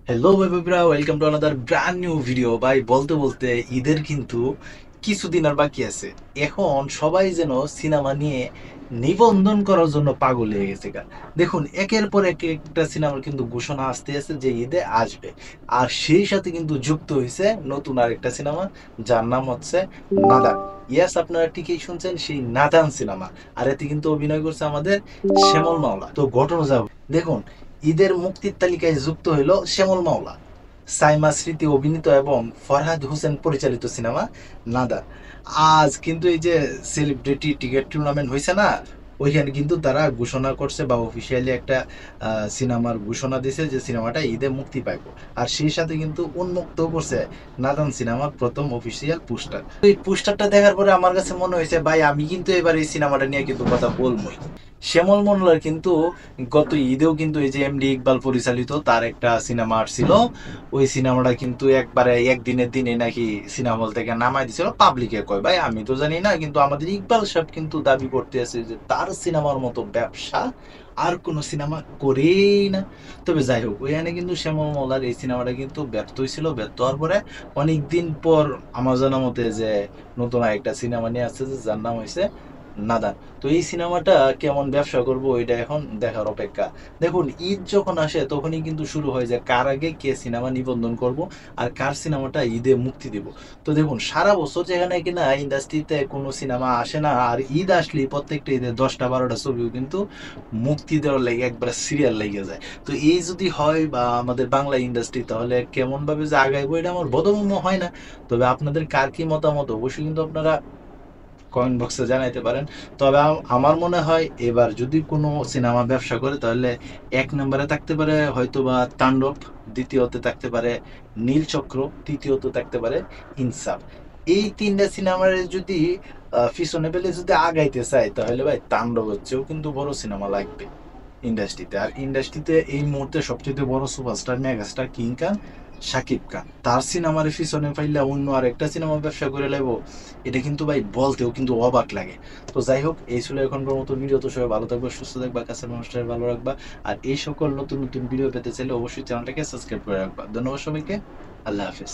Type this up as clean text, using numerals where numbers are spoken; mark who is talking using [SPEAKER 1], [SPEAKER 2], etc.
[SPEAKER 1] Hello ভাই ভাইরা, welcome to another brand new video. ভাই বলতে বলতে ঈদের কিন্তু কিছুদিন আর বাকি আছে। এখন সবাই যেন সিনেমা নিয়ে নিবন্ধন করার জন্য পাগল হয়ে গেছে গা। দেখুন, একের পর এক একটা সিনেমার কিন্তু ঘোষণা আসতে আছে যে ঈদে আসবে। আর সেই সাথে কিন্তু যুক্ত হয়েছে নতুন আরেকটা সিনেমা, যার নাম হচ্ছে নাদান। ইয়াস, আপনারা ঠিকই শুনছেন, সেই নাদান সিনেমা। আর এতে কিন্তু অভিনয় করছে আমাদের শ্যামল মাওলা। তো ঘটনা যাব, দেখুন, ঈদের মুক্তির তালিকায় যুক্ত হইল শ্যামল মাওলা, সাইমা স্মৃতি অভিনীত এবং ফরহাদ হোসেন পরিচালিত সিনেমা নাদার। আজ কিন্তু এই যে সেলিব্রিটি টিকেট টুর্নামেন্ট হয়েছে না, ওইখানে কিন্তু তারা ঘোষণা করছে বা অফিসিয়ালি একটা সিনেমার ঘোষণা দিছে যে সিনেমাটা ঈদে মুক্তি পাইব। আর সেই সাথে কিন্তু উন্মুক্ত করছে নাদান সিনেমার প্রথম অফিসিয়াল পোস্টার। এই পোস্টারটা দেখার পরে আমার কাছে মনে হয়েছে, ভাই আমি কিন্তু এবার এই সিনেমাটা নিয়ে কিন্তু কথা বলবোই। শ্যামল মন্ডলের কিন্তু গত ঈদেও কিন্তু এই যে এমডি ইকবাল পরিচালিত তার একটা সিনেমা আসছিল। ওই সিনেমাটা কিন্তু একবারে একদিনের দিনে নাকি সিনেমা হল থেকে নামাই দিছিল। পাবলিকে কয়, ভাই আমি তো জানি না, কিন্তু আমাদের ইকবাল সাহেব কিন্তু দাবি করতে আছে যে তার সিনেমার মতো ব্যবসা আর কোন সিনেমা করেই না। তবে যাই হোক, ওইখানে কিন্তু শ্যামল মৌলার এই সিনেমাটা কিন্তু ব্যর্থ হয়েছিল। ব্যর্থ হওয়ার পরে অনেকদিন পর আমার জানা মতে যে নতুন একটা সিনেমা নিয়ে আসছে, যার নাম হয়েছে নাদান। তো এই সিনেমাটা কেমন ব্যবসা করবো এটা এখন দেখার অপেক্ষা। দেখুন, ঈদ যখন আসে তখনই কিন্তু শুরু হয় যে কার আগে কে সিনেমা নিবন্ধন করব আর কার সিনেমাটা ঈদে মুক্তি দিব। তো দেখুন, সারা বছর যেখানে কিনা ইন্ডাস্ট্রিতে কোনো সিনেমা আসে না, আর ঈদ আসলেই প্রত্যেকটা ঈদে 10টা 12টা ছবিও কিন্তু মুক্তি দেওয়ার লাগে একবার সিরিয়াল লেগে যায়। তো এই যদি হয় বা আমাদের বাংলা ইন্ডাস্ট্রি, তাহলে কেমন ভাবে যে আগাইবো এটা আমার বোধগম্য হয় না। তবে আপনাদের কার কি মতামত অবশ্যই কিন্তু আপনারা কমেন্ট বক্সে জানাইতে পারেন। তবে আমার মনে হয় এবার যদি কোনো সিনেমা ব্যবসা করে, তাহলে এক নম্বরে থাকতে পারে হয়তো বা তাণ্ডব, দ্বিতীয়তে থাকতে পারে নীলচক্র, তৃতীয়ত থাকতে পারে ইনসাফ। এই তিনটা সিনেমার যদি পিছনে পেলে যদি আগাইতে চাই, তাহলে ভাই তাণ্ডব হচ্ছেও কিন্তু বড় সিনেমা লাগবে ইন্ডাস্ট্রিতে। আর ইন্ডাস্ট্রিতে এই মুহূর্তে সবচেয়ে বড় সুপারস্টার মেগাস্টার কিং খান, শাকিব খান। তার সিনেমার পিছনে পাইলে অন্য আর একটা সিনেমা ব্যবসা করে লাগবো, এটা কিন্তু ভাই বলতেও কিন্তু অবাক লাগে। তো যাই হোক, এই ছিল এখনকার মতো ভিডিও। তো সবাই ভালো থাকবে, সুস্থ থাকবা, কাছের মানুষটাকে ভালো রাখবা। আর এই সকল নতুন নতুন ভিডিও পেতে চাইলে অবশ্যই চ্যানেলটাকে সাবস্ক্রাইব করে রাখবা। ধন্যবাদ সবাইকে। আল্লাহ হাফিজ।